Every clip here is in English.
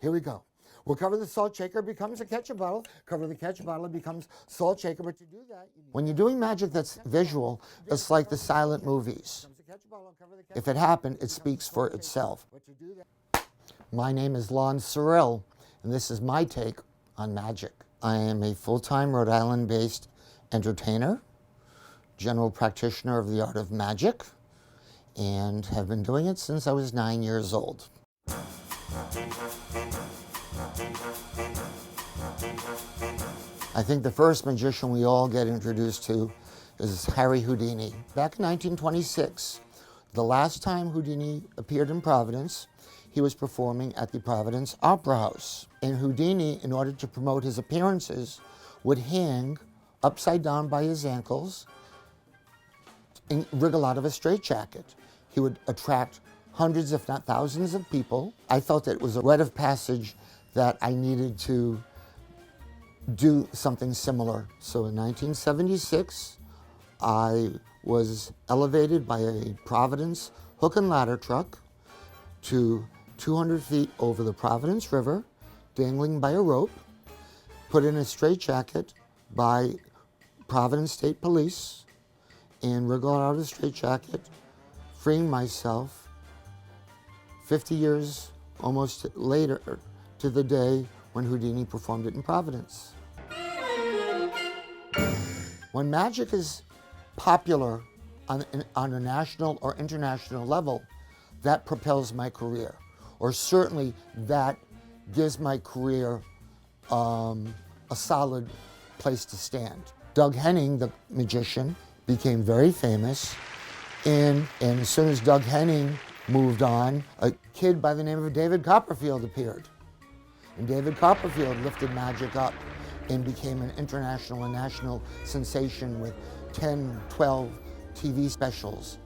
Here we go. We'll cover the salt shaker, becomes a ketchup bottle. Cover the ketchup bottle, it becomes salt shaker. But to do that, when you're doing magic that's visual, it's like the silent movies. If it happened, it speaks for itself. My name is Lon Cerel, and this is my take on magic. I am a full-time Rhode Island-based entertainer, general practitioner of the art of magic, and have been doing it since I was 9 years old. I think the first magician we all get introduced to is Harry Houdini. Back in 1926, the last time Houdini appeared in Providence, he was performing at the Providence Opera House. And Houdini, in order to promote his appearances, would hang upside down by his ankles and wriggle out of a straitjacket. He would attract hundreds, if not thousands, of people. I felt it was a rite of passage that I needed to do something similar. So in 1976, I was elevated by a Providence hook and ladder truck to 200 feet over the Providence River, dangling by a rope, put in a straitjacket by Providence State Police, and wriggled out of the straitjacket, freeing myself 50 years almost later to the day when Houdini performed it in Providence. When magic is popular on a national or international level, that propels my career, or certainly that gives my career a solid place to stand. Doug Henning, the magician, became very famous, and as soon as Doug Henning moved on, a kid by the name of David Copperfield appeared. And David Copperfield lifted magic up and became an international and national sensation with 10, 12 TV specials.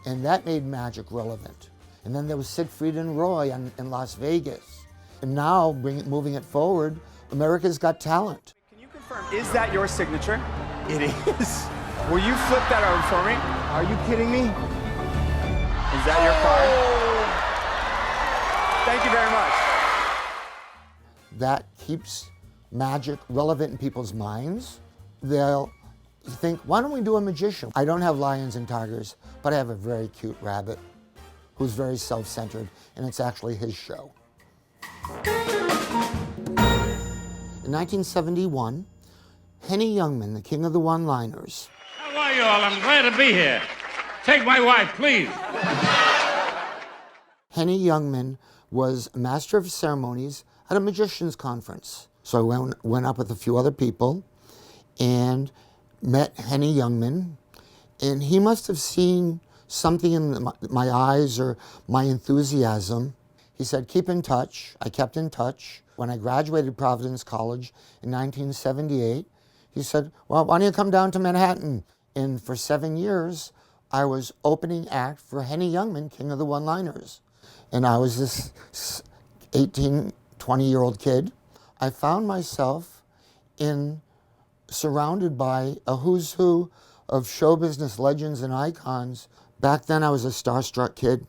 And that made magic relevant. And then there was Siegfried and Roy in Las Vegas. And now, moving it forward, America's Got Talent. Can you confirm, is that your signature? It is. Will you flip that over for me? Are you kidding me? Is that your card? Thank you very much. That keeps magic relevant in people's minds. They'll think, why don't we do a magician? I don't have lions and tigers, but I have a very cute rabbit who's very self-centered, and it's actually his show. In 1971, Henny Youngman, the king of the one-liners. How are you all? I'm glad to be here. Take my wife, please. Henny Youngman was a master of ceremonies at a magician's conference. So I went up with a few other people and met Henny Youngman, and he must have seen something in my eyes or my enthusiasm. He said, keep in touch. I kept in touch. When I graduated Providence College in 1978, he said, well, why don't you come down to Manhattan? And for 7 years, I was opening act for Henny Youngman, king of the one-liners. And I was this 18, 20-year-old kid. I found myself surrounded by a who's who of show business legends and icons. Back then, I was a starstruck kid.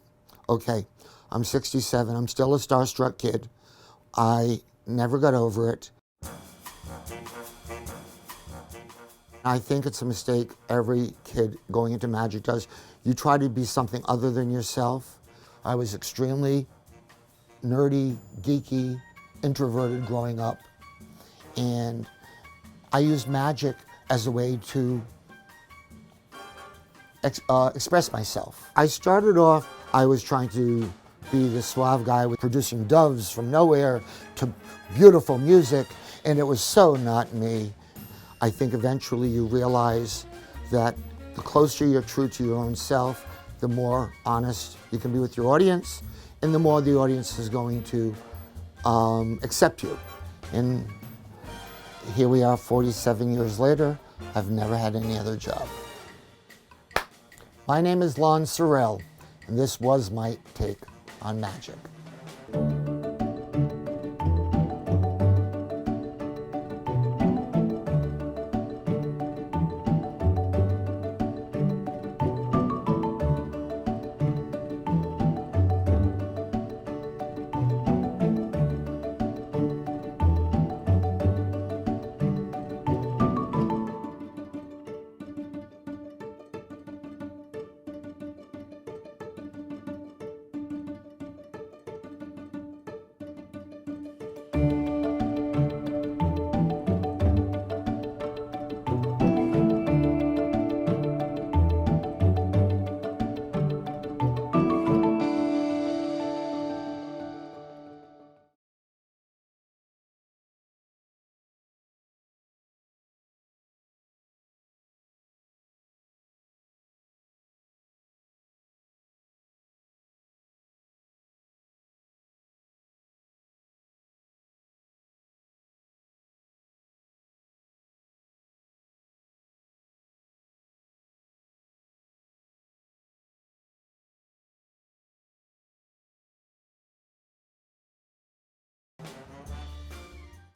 Okay, I'm 67. I'm still a starstruck kid. I never got over it. I think it's a mistake every kid going into magic does. You try to be something other than yourself. I was extremely nerdy, geeky, introverted growing up, and I used magic as a way to express myself. I started off, I was trying to be the suave guy with producing doves from nowhere to beautiful music, and it was so not me. I think eventually you realize that the closer you're true to your own self, the more honest you can be with your audience, and the more the audience is going to accept you. And here we are 47 years later, I've never had any other job. My name is Lon Cerel, and this was my take on magic.